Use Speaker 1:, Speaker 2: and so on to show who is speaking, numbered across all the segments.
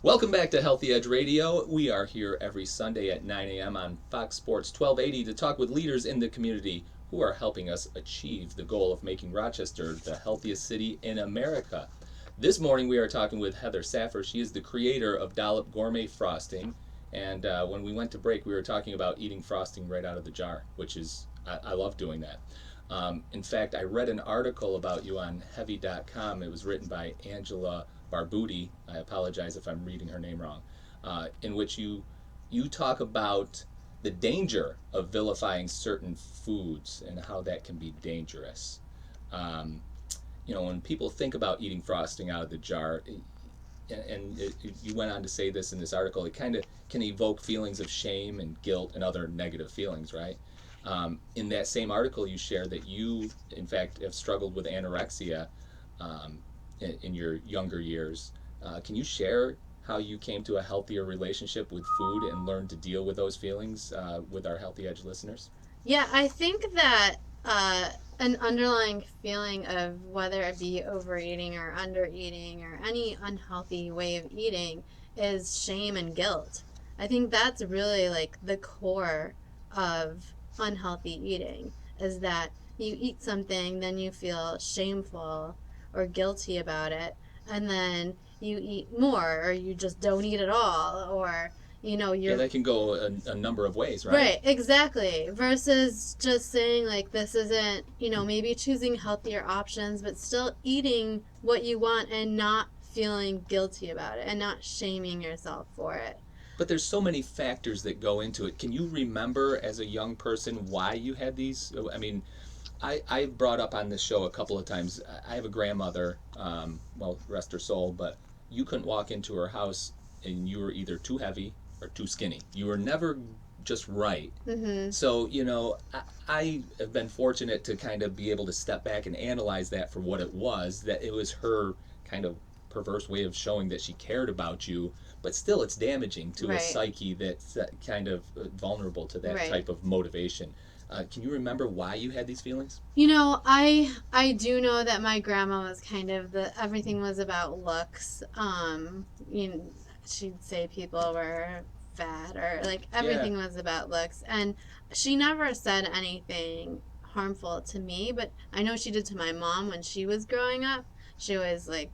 Speaker 1: Welcome back to Healthy Edge Radio. We are here every Sunday at 9 a.m. on Fox Sports 1280 to talk with leaders in the community who are helping us achieve the goal of making Rochester the healthiest city in America. This morning we are talking with Heather Saffer. She is the creator of Dollop Gourmet Frosting. And when we went to break, we were talking about eating frosting right out of the jar, which is, I love doing that. In fact, I read an article about you on Heavy.com. It was written by Angela Barbuti. I apologize if I'm reading her name wrong. In which you talk about the danger of vilifying certain foods and how that can be dangerous. Um, when people think about eating frosting out of the jar, you went on to say this in this article, it kind of can evoke feelings of shame and guilt and other negative feelings, right? In that same article, you share that you, in fact, have struggled with anorexia um, in your younger years. Can you share how you came to a healthier relationship with food and learned to deal with those feelings with our Healthy Edge listeners?
Speaker 2: Yeah, I think that an underlying feeling of whether it be overeating or undereating or any unhealthy way of eating is shame and guilt. I think that's really like the core of unhealthy eating is that you eat something, then you feel shameful or guilty about it, and then you eat more or you just don't eat at all or
Speaker 1: Yeah,
Speaker 2: you're
Speaker 1: that can go a number of ways, right?
Speaker 2: right, exactly. Versus just saying, like, this isn't, maybe choosing healthier options, but still eating what you want and not feeling guilty about it and not shaming yourself for it.
Speaker 1: But there's so many factors that go into it. Can you remember as a young person why you had these? I mean, I brought up on this show a couple of times. I have a grandmother, well, rest her soul, but you couldn't walk into her house and you were either too heavy or too skinny. You were never just right.
Speaker 2: Mm-hmm.
Speaker 1: So, I have been fortunate to kind of be able to step back and analyze that for what it was, that it was her kind of perverse way of showing that she cared about you, but still it's damaging to a
Speaker 2: Right.
Speaker 1: psyche that's kind of vulnerable to that
Speaker 2: Right.
Speaker 1: type of motivation. Can you remember why you had these feelings?
Speaker 2: I do know that my grandma was kind of the everything was about looks. She'd say people were fat or like
Speaker 1: Yeah.
Speaker 2: everything was about looks, and she never said anything harmful to me, but I know she did to my mom when she was growing up. She always like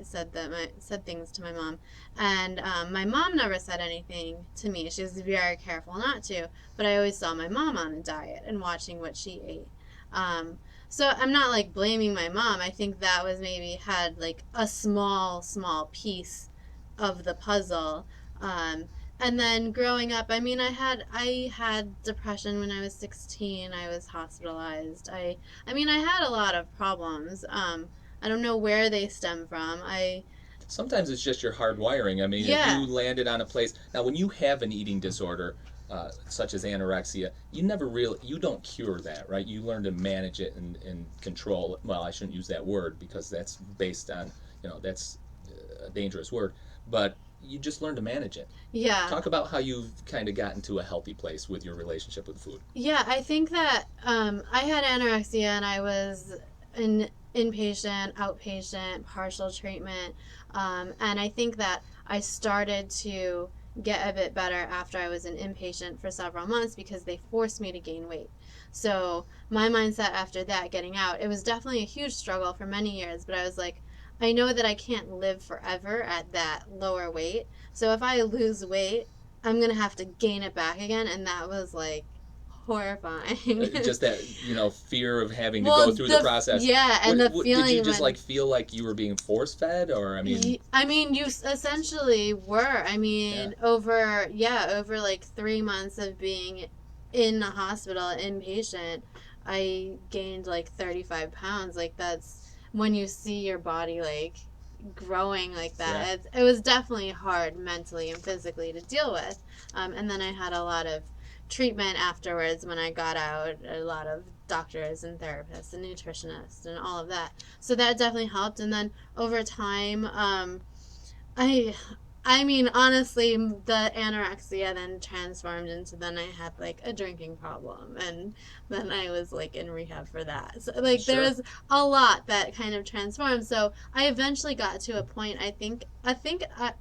Speaker 2: said things to my mom, and my mom never said anything to me. She was very careful not to, but I always saw my mom on a diet and watching what she ate. Um, so I'm not like blaming my mom. I think that was maybe had like a small piece of the puzzle. And then growing up, I mean, I had depression when I was 16. I was hospitalized. I had a lot of problems. I don't know where they stem from.
Speaker 1: Sometimes it's just your hard wiring. I mean, if
Speaker 2: Yeah,
Speaker 1: you landed on a place now, when you have an eating disorder, such as anorexia, you don't cure that, right? You learn to manage it and control it. Well, I shouldn't use that word because that's based on, that's a dangerous word, but you just learn to manage it.
Speaker 2: yeah.
Speaker 1: Talk about how you've kind of gotten to a healthy place with your relationship with food.
Speaker 2: Yeah, I think that I had anorexia and I was an inpatient, outpatient, partial treatment. And I think that I started to get a bit better after I was an inpatient for several months because they forced me to gain weight. So my mindset after that, getting out, it was definitely a huge struggle for many years, but I was like, I know that I can't live forever at that lower weight. So if I lose weight, I'm gonna have to gain it back again, and that was like horrifying.
Speaker 1: Just that fear of having to go
Speaker 2: Well,
Speaker 1: through the process.
Speaker 2: yeah, and the
Speaker 1: Did you
Speaker 2: feeling
Speaker 1: just
Speaker 2: when
Speaker 1: like feel like you were being force fed, or I mean,
Speaker 2: I mean, you essentially were. I
Speaker 1: yeah.
Speaker 2: mean, over like 3 months of being in the hospital, inpatient, I gained like 35 pounds. Like, that's when you see your body like growing like
Speaker 1: Yeah.
Speaker 2: that. It was definitely hard mentally and physically to deal with. And then I had a lot of treatment afterwards when I got out, a lot of doctors and therapists and nutritionists and all of that. So that definitely helped. And then over time, I I mean, honestly, the anorexia then transformed into then I had like a drinking problem, and then I was like in rehab for that. So like there
Speaker 1: Sure.
Speaker 2: was a lot that kind of transformed. So I eventually got to a point. I think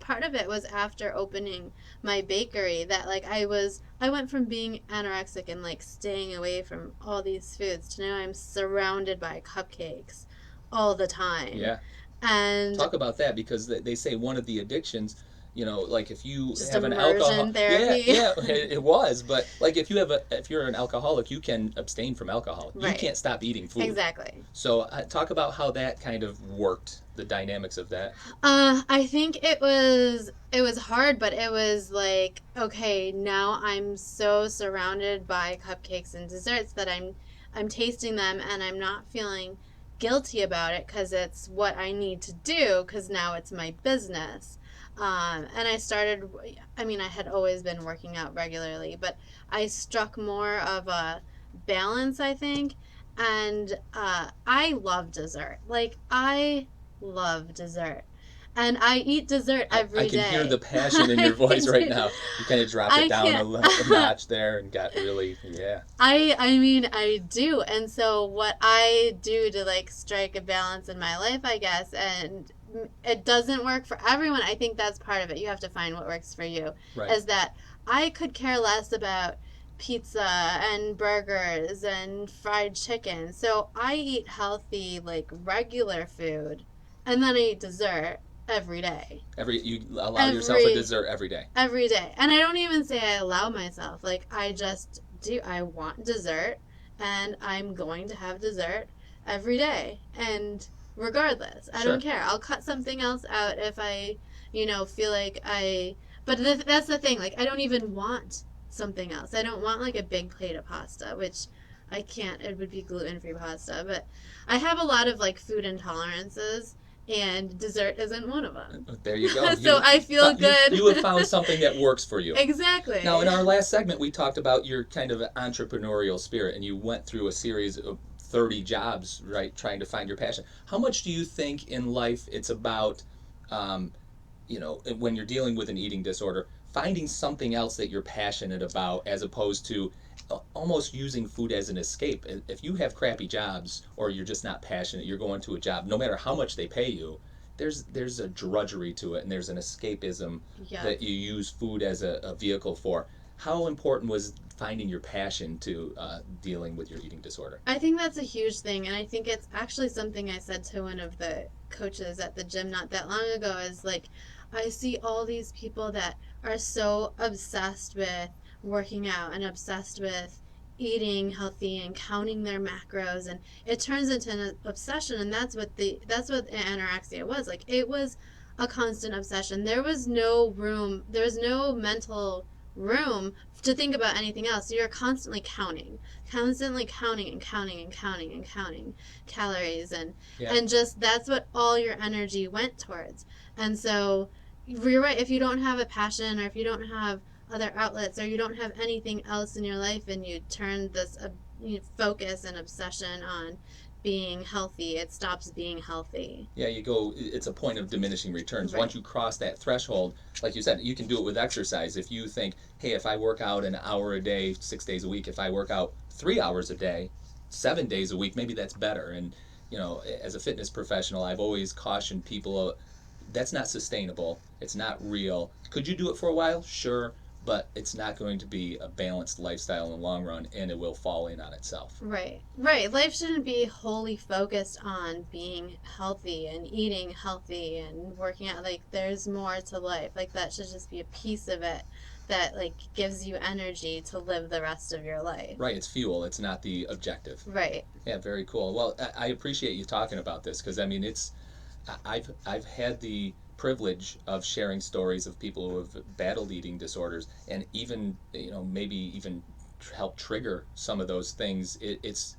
Speaker 2: part of it was after opening my bakery that like I went from being anorexic and like staying away from all these foods to now I'm surrounded by cupcakes all the time,
Speaker 1: Yeah.
Speaker 2: and
Speaker 1: Talk about that, because they say one of the addictions, like if you
Speaker 2: just
Speaker 1: have an alcohol,
Speaker 2: immersion
Speaker 1: yeah,
Speaker 2: therapy.
Speaker 1: yeah, it was, but like if you're an alcoholic, you can abstain from alcohol. You
Speaker 2: Right.
Speaker 1: can't stop eating food.
Speaker 2: Exactly.
Speaker 1: So talk about how that kind of worked, the dynamics of that.
Speaker 2: I think it was hard, but it was like, okay, now I'm so surrounded by cupcakes and desserts that I'm tasting them and I'm not feeling guilty about it because it's what I need to do because now it's my business. And I started, I mean, I had always been working out regularly, but I struck more of a balance, I think. And I love dessert. Like, I love dessert. And I eat dessert
Speaker 1: I
Speaker 2: every
Speaker 1: can hear the
Speaker 2: day.
Speaker 1: passion in your
Speaker 2: I
Speaker 1: voice right
Speaker 2: do.
Speaker 1: now. You kind of dropped it
Speaker 2: I
Speaker 1: down
Speaker 2: can't.
Speaker 1: a notch there and got really, yeah.
Speaker 2: I mean I do. And so what I do to like strike a balance in my life, I guess, and it doesn't work for everyone. I think that's part of it. You have to find what works for you.
Speaker 1: Right.
Speaker 2: Is that I could care less about pizza and burgers and fried chicken. So I eat healthy like regular food and then I eat dessert every day.
Speaker 1: You allow yourself a
Speaker 2: Every
Speaker 1: dessert every day.
Speaker 2: every day. And I don't even say I allow myself. Like I just do. I want dessert and I'm going to have dessert every day. And regardless, I don't
Speaker 1: Sure.
Speaker 2: care. I'll cut something else out if I feel like I but that's the thing. Like I don't even want something else. I don't want like a big plate of pasta, which I can't. It would be gluten-free pasta, but I have a lot of like food intolerances and dessert isn't one of them.
Speaker 1: There you go.
Speaker 2: So I feel good.
Speaker 1: You have found something that works for you.
Speaker 2: Exactly.
Speaker 1: Now, in our last segment, we talked about your kind of entrepreneurial spirit, and you went through a series of 30 jobs, right, trying to find your passion. How much do you think in life it's about, um, when you're dealing with an eating disorder, finding something else that you're passionate about as opposed to almost using food as an escape? If you have crappy jobs or you're just not passionate, you're going to a job, no matter how much they pay you, there's a drudgery to it, and there's an escapism
Speaker 2: Yeah.
Speaker 1: that you use food as a vehicle for. How important was finding your passion to dealing with your eating disorder?
Speaker 2: I think that's a huge thing, and I think it's actually something I said to one of the coaches at the gym not that long ago is like, I see all these people that are so obsessed with working out and obsessed with eating healthy and counting their macros, and it turns into an obsession, and that's what anorexia was. Like it was a constant obsession. There was no mental room to think about anything else. So you're constantly counting and counting and counting and counting calories, and
Speaker 1: Yeah.
Speaker 2: and just that's what all your energy went towards. And so you're right, if you don't have a passion or if you don't have other outlets or you don't have anything else in your life and you turn this focus and obsession on being healthy, it stops being healthy.
Speaker 1: Yeah, it's a point of diminishing returns.
Speaker 2: Right.
Speaker 1: Once you cross that threshold, like you said, you can do it with exercise. If you think, hey, if I work out an hour a day, 6 days a week, if I work out 3 hours a day, 7 days a week, maybe that's better. And, as a fitness professional, I've always cautioned people that's not sustainable. It's not real. Could you do it for a while? Sure. But it's not going to be a balanced lifestyle in the long run, and it will fall in on itself.
Speaker 2: Right. Right. Life shouldn't be wholly focused on being healthy and eating healthy and working out. Like there's more to life. Like that should just be a piece of it that like gives you energy to live the rest of your life.
Speaker 1: Right, it's fuel. It's not the objective.
Speaker 2: Right.
Speaker 1: Yeah, very cool. Well, I appreciate you talking about this, because I mean, I've had the privilege of sharing stories of people who have battled eating disorders, and even maybe even help trigger some of those things. It's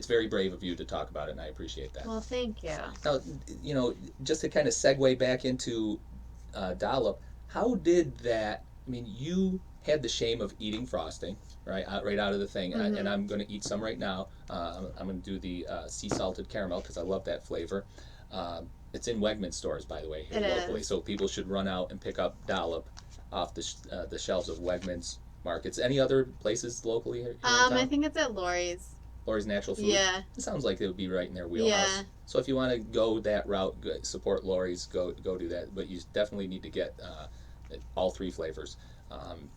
Speaker 1: very brave of you to talk about it, and I appreciate that.
Speaker 2: Well, thank you.
Speaker 1: Now, just to kind of segue back into Dollop, how did that? I mean, you had the shame of eating frosting, right? Right out of the thing,
Speaker 2: Mhm.
Speaker 1: and I'm going to eat some right now. I'm going to do the sea salted caramel because I love that flavor. It's in Wegmans stores, by the way, here
Speaker 2: It
Speaker 1: locally.
Speaker 2: is.
Speaker 1: So people should run out and pick up Dollop off the shelves of Wegmans markets. Any other places locally here in
Speaker 2: I
Speaker 1: town?
Speaker 2: think it's at Lori's.
Speaker 1: Lori's Natural Foods.
Speaker 2: Yeah.
Speaker 1: It sounds like it would be right in their
Speaker 2: Yeah.
Speaker 1: wheelhouse. So if you want to go that route, support Lori's, go do that. But you definitely need to get all three flavors. Um,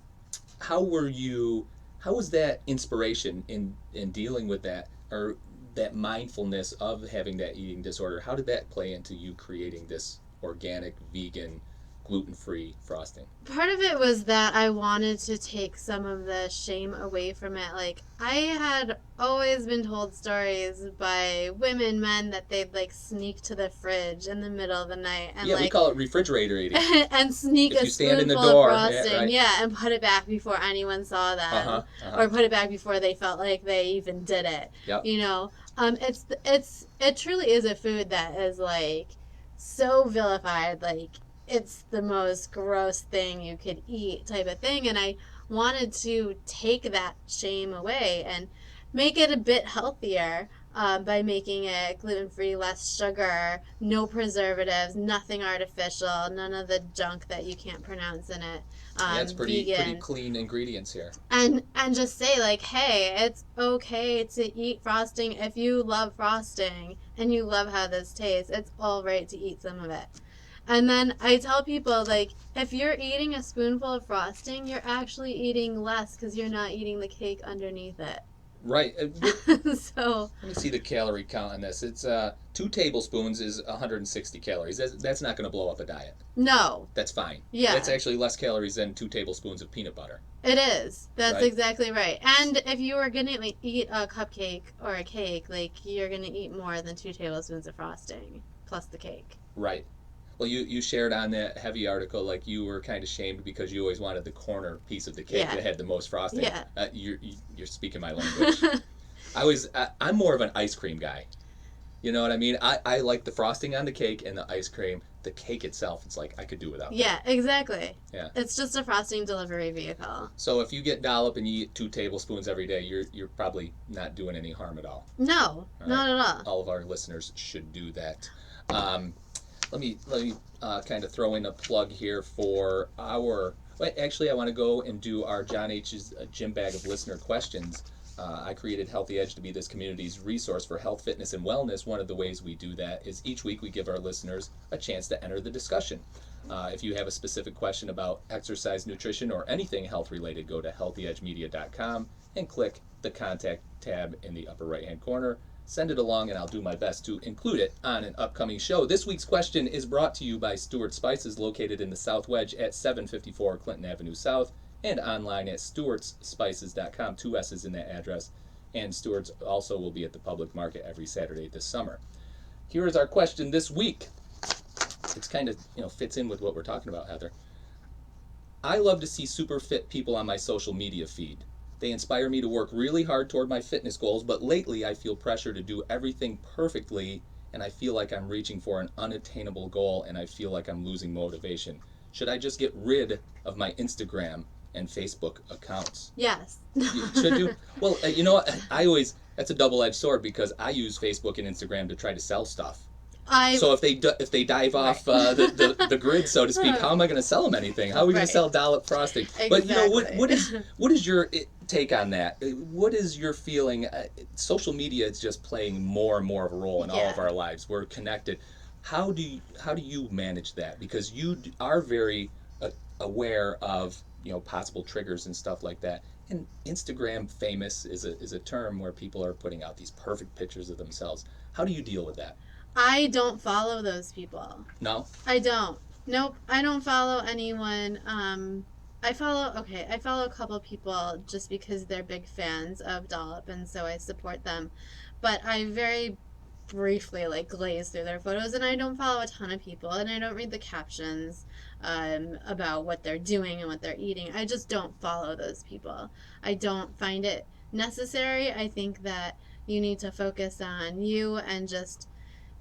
Speaker 1: how were you? How was that inspiration in dealing with that, or that mindfulness of having that eating disorder? How did that play into you creating this organic, vegan, gluten-free frosting?
Speaker 2: Part of it was that I wanted to take some of the shame away from it. Like, I had always been told stories by women, men, that they'd like sneak to the fridge in the middle of the night and
Speaker 1: Yeah, we
Speaker 2: like
Speaker 1: call it refrigerator eating.
Speaker 2: and sneak
Speaker 1: If
Speaker 2: a
Speaker 1: you stand in the
Speaker 2: spoonful
Speaker 1: door,
Speaker 2: of
Speaker 1: yeah,
Speaker 2: frosting,
Speaker 1: right.
Speaker 2: yeah, and put it back before anyone saw them,
Speaker 1: Uh-huh.
Speaker 2: or put it back before they felt like they even did it.
Speaker 1: Yep.
Speaker 2: You know, it truly is a food that is like so vilified, like it's the most gross thing you could eat type of thing, and I wanted to take that shame away and make it a bit healthier, by making it gluten free, less sugar, no preservatives, nothing artificial, none of the junk that you can't pronounce in it.
Speaker 1: Yeah, it's pretty
Speaker 2: Vegan,
Speaker 1: clean ingredients here.
Speaker 2: and just say like, hey, it's okay to eat frosting if you love frosting and you love how this tastes. It's all right to eat some of it. And then I tell people, like, if you're eating a spoonful of frosting, you're actually eating less because you're not eating the cake underneath it.
Speaker 1: Right.
Speaker 2: So,
Speaker 1: Let me see the calorie count on this. It's 2 tablespoons is 160 calories. That's not going to blow up a diet.
Speaker 2: no.
Speaker 1: That's fine.
Speaker 2: Yeah.
Speaker 1: That's actually less calories than 2 tablespoons of peanut butter.
Speaker 2: It is. That's
Speaker 1: Right.
Speaker 2: exactly right. And if you were going to like, eat a cupcake or a cake, like, you're going to eat more than 2 tablespoons of frosting plus the cake.
Speaker 1: Right. Well, you shared on that heavy article, like you were kind of shamed because you always wanted the corner piece of the cake
Speaker 2: Yeah.
Speaker 1: that had the most frosting.
Speaker 2: Yeah.
Speaker 1: You're speaking my language. I'm more of an ice cream guy. You know what I mean? I like the frosting on the cake and the ice cream. The cake itself, it's like I could do without.
Speaker 2: Yeah, exactly.
Speaker 1: Yeah.
Speaker 2: It's just a frosting delivery vehicle.
Speaker 1: So if you get Dollop and you eat 2 tablespoons every day, you're probably not doing any harm at all.
Speaker 2: No,
Speaker 1: All
Speaker 2: not
Speaker 1: right.
Speaker 2: at all.
Speaker 1: All of our listeners should do that. Let me kind of throw in a plug here for our. Well, actually, I want to go and do our John H's gym bag of listener questions. I created Healthy Edge to be this community's resource for health, fitness, and wellness. One of the ways we do that is each week we give our listeners a chance to enter the discussion. If you have a specific question about exercise, nutrition, or anything health related, go to healthyedgemedia.com and click the contact tab in the upper right hand corner. Send it along and I'll do my best to include it on an upcoming show. This week's question is brought to you by Stewart Spices, located in the South Wedge at 754 Clinton Avenue South, and online at stewartspices.com, 2 S's in that address. And Stewart's also will be at the public market every Saturday this summer. Here is our question this week. It's kind of, fits in with what we're talking about, Heather. I love to see super fit people on my social media feed. They inspire me to work really hard toward my fitness goals, but lately I feel pressure to do everything perfectly, and I feel like I'm reaching for an unattainable goal, and I feel like I'm losing motivation. Should I just get rid of my Instagram and Facebook accounts?
Speaker 2: Yes.
Speaker 1: Should you? Well, you know what? That's a double-edged sword because I use Facebook and Instagram to try to sell stuff. So if they dive off the grid, so to speak, how am I going to sell them anything? How are we going to sell Dollop frosting?
Speaker 2: Exactly.
Speaker 1: But what is your take on that? What is your feeling? Social media is just playing more and more of a role in all of our lives. We're connected. How do you manage that? Because you are very aware of possible triggers and stuff like that. And Instagram famous is a term where people are putting out these perfect pictures of themselves. How do you deal with that?
Speaker 2: I don't follow those people.
Speaker 1: No?
Speaker 2: I don't. Nope. I don't follow anyone. I follow a couple people just because they're big fans of Dollop, and so I support them. But I very briefly glaze through their photos, and I don't follow a ton of people, and I don't read the captions about what they're doing and what they're eating. I just don't follow those people. I don't find it necessary. I think that you need to focus on you and just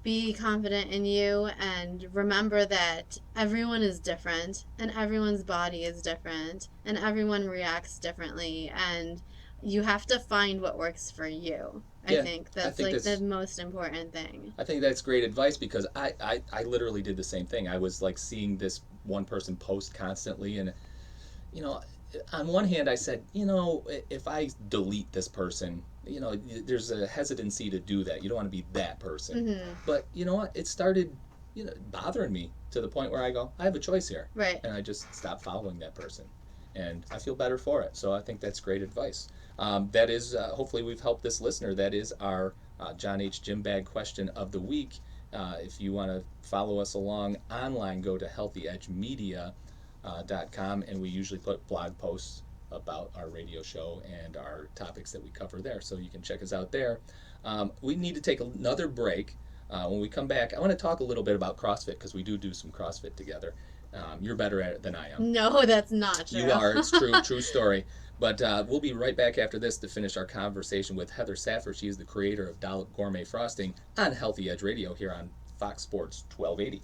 Speaker 2: be confident in you, and remember that everyone is different and everyone's body is different and everyone reacts differently, and you have to find what works for you. I
Speaker 1: Yeah,
Speaker 2: think
Speaker 1: I
Speaker 2: that's
Speaker 1: think
Speaker 2: like the
Speaker 1: that's
Speaker 2: most important thing.
Speaker 1: I think that's great advice because I literally did the same thing. I was like seeing this one person post constantly, and you know, on one hand, I said, if I delete this person, there's a hesitancy to do that. You don't want to be that person.
Speaker 2: Hmm.
Speaker 1: But you know what? It started, bothering me to the point where I go, I have a choice here.
Speaker 2: Right.
Speaker 1: And I just stopped following that person. And I feel better for it. So I think that's great advice. That is, hopefully, we've helped this listener. That is our John H. Gym Bag question of the week. If you want to follow us along online, go to healthyedgemedia.com, and we usually put blog posts about our radio show and our topics that we cover there, so you can check us out there. We need to take another break. When we come back, I want to talk a little bit about CrossFit because we do some CrossFit together. You're better at it than I am.
Speaker 2: No, that's not true.
Speaker 1: You are. It's true. True story. But we'll be right back after this to finish our conversation with Heather Saffer. She is the creator of Dollop Gourmet Frosting on Healthy Edge Radio here on Fox Sports 1280.